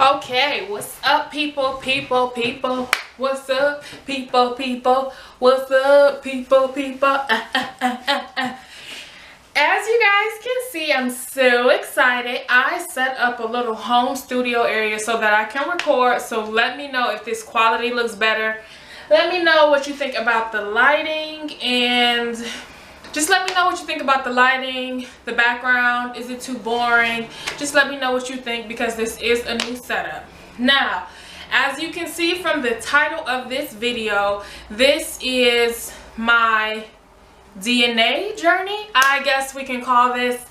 Okay, what's up, people? What's up, people? What's up, people? As you guys can see, I'm so excited. I set up a little home studio area so that I can record. So let me know if this quality looks better. Let me know what you think about the lighting, and just let me know what you think about the lighting, the background. Is it too boring? Just let me know what you think, because this is a new setup. Now, as you can see from the title of this video, this is my DNA journey. I guess we can call this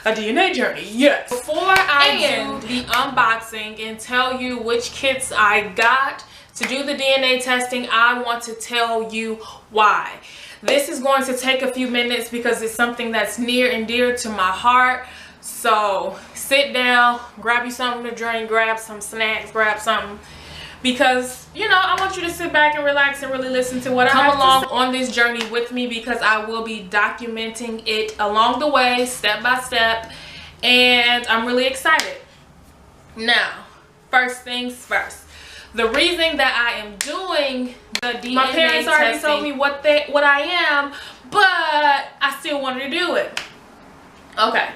a DNA journey, yes. Before I do the unboxing and tell you which kits I got to do the DNA testing, I want to tell you why. This is going to take a few minutes because it's something that's near and dear to my heart. So sit down, grab you something to drink, grab some snacks, grab something, because you know I want you to sit back and relax and really listen to what I have along on this journey with me, because I will be documenting it along the way, step by step, and I'm really excited. Now, first things first. The reason that I am doing the DNA my parents already testing, told me what I am, but I still wanted to do it. Okay,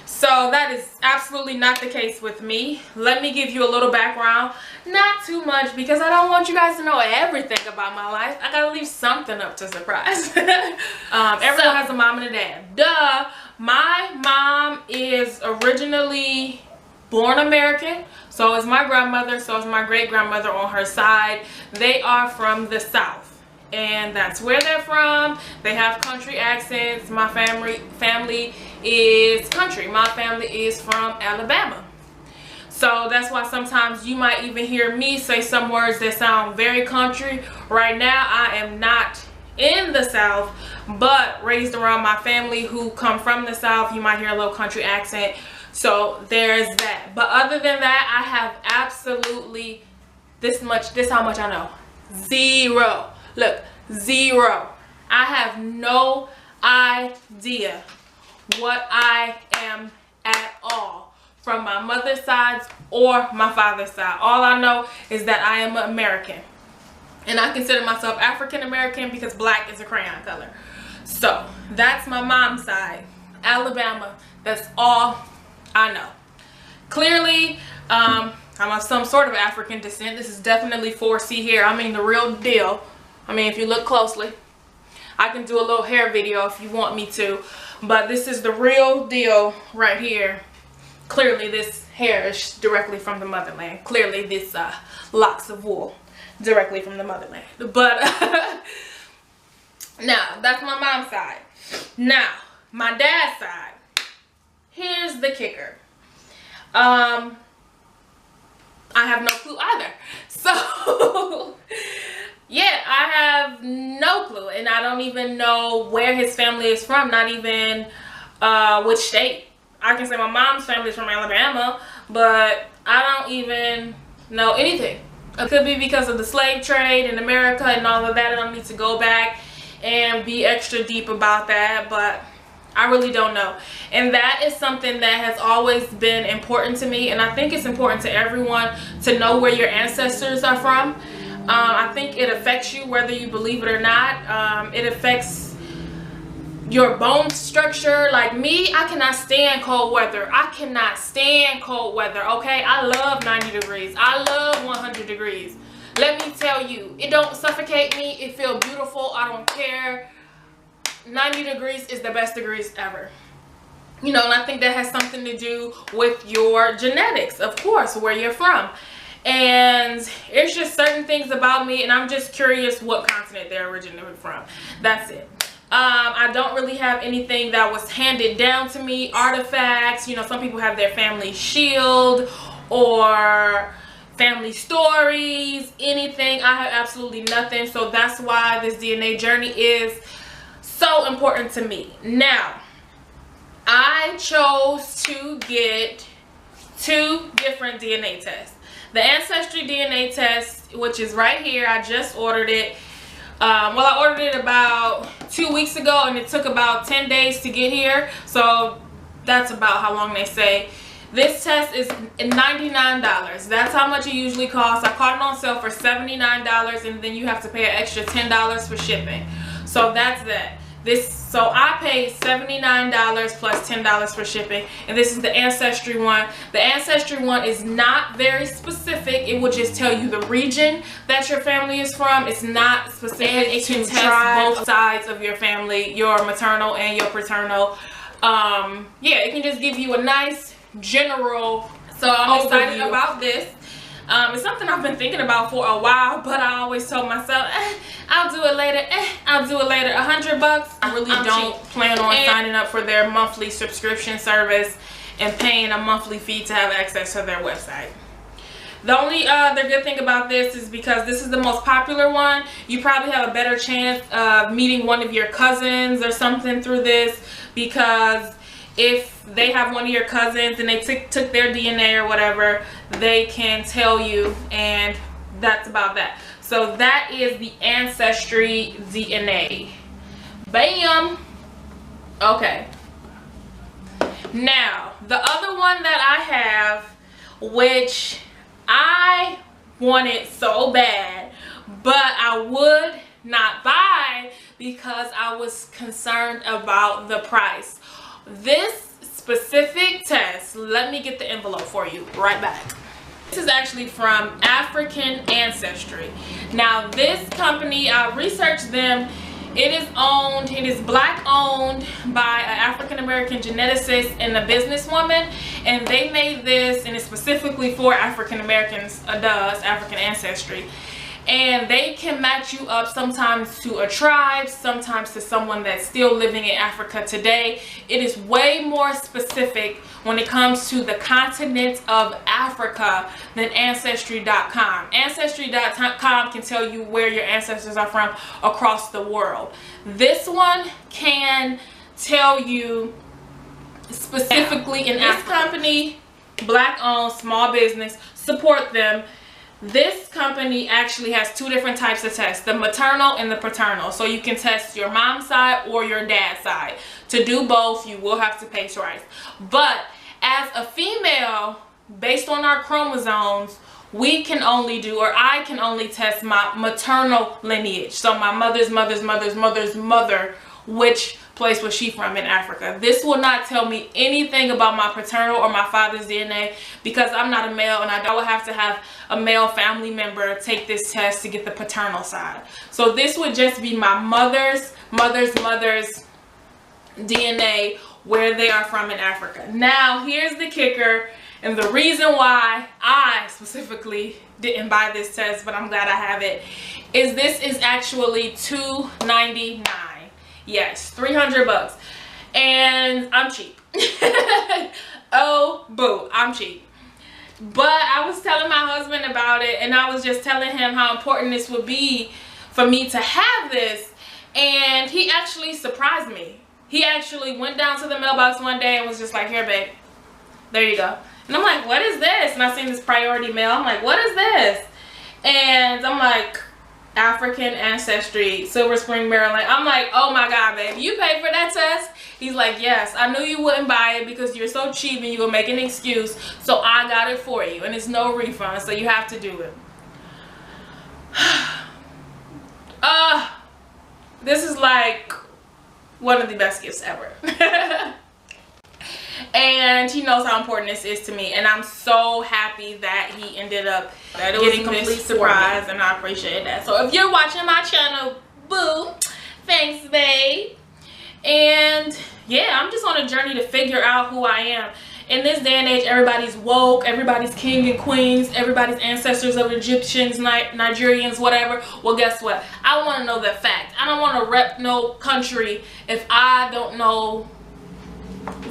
so that is absolutely not the case with me. Let me give you a little background. Not too much, because I don't want you guys to know everything about my life. I gotta leave something up to surprise. Everyone has a mom and a dad. Duh. My mom is originally born American, so is my grandmother, so is my great-grandmother on her side. They are from the South, and that's where they're from. They have country accents. My family is country. My family is from Alabama. So that's why sometimes you might even hear me say some words that sound very country. Right now, I am not in the South, but raised around my family who come from the South. You might hear a little country accent. So there's that. But other than that, I have absolutely this how much I know. Zero. Look, zero. I have no idea what I am at all, from my mother's side or my father's side. All I know is that I am American, and I consider myself African American because black is a crayon color. So that's my mom's side, Alabama. That's all I know. Clearly, I'm of some sort of African descent. This is definitely 4C hair. I mean, the real deal. I mean, if you look closely, I can do a little hair video if you want me to, but this is the real deal right here. Clearly, this hair is directly from the motherland. Clearly, this locks of wool directly from the motherland. But now, that's my mom's side. Now, my dad's side. Here's the kicker. I have no clue either. So, yeah, I have no clue. And I don't even know where his family is from. Not even which state. I can say my mom's family is from Alabama, but I don't even know anything. It could be because of the slave trade in America and all of that. I don't need to go back and be extra deep about that, but I really don't know. And that is something that has always been important to me, and I think it's important to everyone to know where your ancestors are from. I think it affects you whether you believe it or not. It affects your bone structure. Like me, I cannot stand cold weather. I cannot stand cold weather, okay? I love 90 degrees. I love 100 degrees. Let me tell you, it don't suffocate me. It feels beautiful. I don't care. 90 degrees is the best degrees ever. You know, and I think that has something to do with your genetics, of course, where you're from. And it's just certain things about me, and I'm just curious what continent they're originated from. That's it. I don't really have anything that was handed down to me, artifacts. You know, some people have their family shield or family stories, anything. I have absolutely nothing. So that's why this DNA journey is so important to me. Now, I chose to get 2 different DNA tests. The Ancestry DNA test, which is right here. I just ordered it. Well, I ordered it about 2 weeks ago, and it took about 10 days to get here. So that's about how long they say This test is $99. That's how much it usually costs. I caught it on sale for $79, and then you have to pay an extra $10 for shipping. So that's that. So I paid $79 plus $10 for shipping, and this is the Ancestry one. The Ancestry one is not very specific. It will just tell you the region that your family is from. It's not specific. And it can test both sides of your family, your maternal and your paternal. Yeah, it can just give you a nice general. So I'm excited about this. It's something I've been thinking about for a while, but I always told myself, I'll do it later. I'll do it later. $100. I really don't plan on signing up for their monthly subscription service and paying a monthly fee to have access to their website. The only other good thing about this is because this is the most popular one, you probably have a better chance of meeting one of your cousins or something through this, because if they have one of your cousins and they took their DNA or whatever, they can tell you, and that's about that. So that is the Ancestry DNA. Bam! Okay. Now, the other one that I have, which I wanted so bad, but I would not buy because I was concerned about the price. This specific test, let me get the envelope for you right back. This is actually from African Ancestry. Now this company, I researched them. It is black owned by an African American geneticist and a businesswoman, and they made this, and it's specifically for African Americans, African Ancestry. And they can match you up sometimes to a tribe, sometimes to someone that's still living in Africa today. It is way more specific when it comes to the continent of Africa than Ancestry.com. Ancestry.com can tell you where your ancestors are from across the world. This one can tell you specifically in Africa. This company, black owned, small business, support them. This company actually has two different types of tests, the maternal and the paternal. So you can test your mom's side or your dad's side. To do both, you will have to pay twice. But as a female, based on our chromosomes, we can only do, or I can only test my maternal lineage. So my mother's mother's mother's mother's mother, which place was she from in Africa. This will not tell me anything about my paternal or my father's DNA, because I'm not a male, and I would have to have a male family member take this test to get the paternal side. So this would just be my mother's DNA, where they are from in Africa. Now here's the kicker, and the reason why I specifically didn't buy this test, but I'm glad I have it, is this is actually $2.99. Yes, $300, and I'm cheap. Oh boo, I'm cheap. But I was telling my husband about it, and I was just telling him how important this would be for me to have this, and he actually surprised me. He actually went down to the mailbox one day and was just like, here babe, there you go. And I'm like, what is this? And I seen this priority mail. I'm like, what is this? And I'm like, African Ancestry, Silver Spring, Maryland. I'm like, oh my god, babe, you paid for that test? He's like, yes, I knew you wouldn't buy it because you're so cheap and you would make an excuse, so I got it for you, and it's no refund, so you have to do it. This is like one of the best gifts ever. And he knows how important this is to me, and I'm so happy that he ended up getting this surprise, and I appreciate that. So if you're watching my channel, boo, thanks babe. And yeah, I'm just on a journey to figure out who I am. In this day and age, everybody's woke, everybody's king and queens, everybody's ancestors of Egyptians, Nigerians, whatever. Well, guess what? I want to know the fact. I don't want to rep no country if I don't know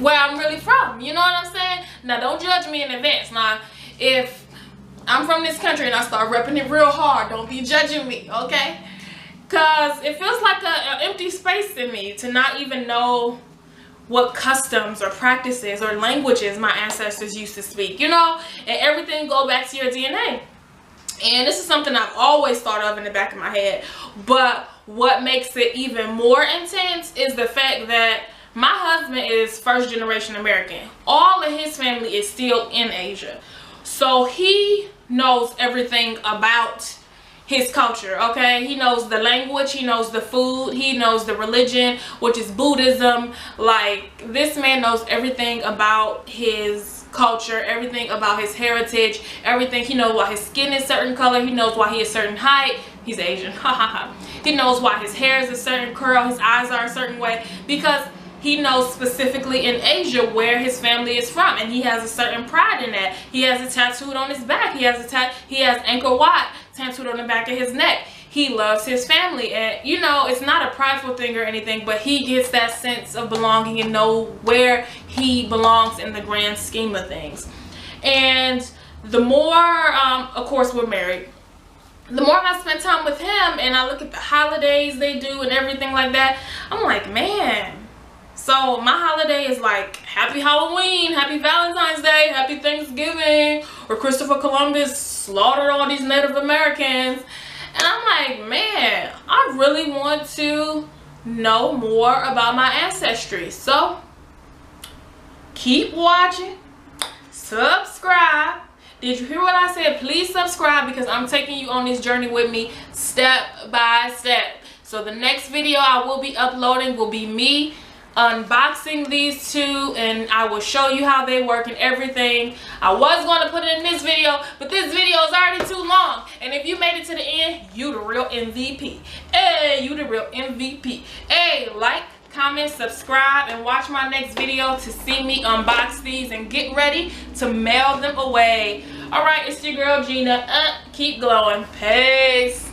where I'm really from. You know what I'm saying? Now, don't judge me in advance. Now, if I'm from this country and I start repping it real hard, don't be judging me, okay? Because it feels like an empty space in me to not even know what customs or practices or languages my ancestors used to speak, you know? And everything go back to your DNA. And this is something I've always thought of in the back of my head. But what makes it even more intense is the fact that My husband is first generation American. All of his family is still in Asia. So he knows everything about his culture, okay? He knows the language, he knows the food, he knows the religion, which is Buddhism. Like, this man knows everything about his culture, everything about his heritage, everything. He knows why his skin is certain color, he knows why he is certain height. He's Asian, He knows why his hair is a certain curl, his eyes are a certain way, because he knows specifically in Asia where his family is from, and he has a certain pride in that. He has it tattooed on his back. He has Angkor Wat tattooed on the back of his neck. He loves his family, and you know, it's not a prideful thing or anything, but he gets that sense of belonging and know where he belongs in the grand scheme of things. And the more, of course, we're married, the more I spend time with him and I look at the holidays they do and everything like that, I'm like, man. So my holiday is like Happy Halloween, Happy Valentine's Day, Happy Thanksgiving, or Christopher Columbus slaughtered all these Native Americans. And I'm like, man, I really want to know more about my ancestry. So keep watching, subscribe. Did you hear what I said? Please subscribe, because I'm taking you on this journey with me step by step. So the next video I will be uploading will be me unboxing these two, and I will show you how they work and everything. I was going to put it in this video, but this video is already too long, and if you made it to the end, you the real MVP. Hey, you the real MVP. Hey, like, comment, subscribe, and watch my next video to see me unbox these and get ready to mail them away. All right, it's your girl Gina. Keep glowing. Peace.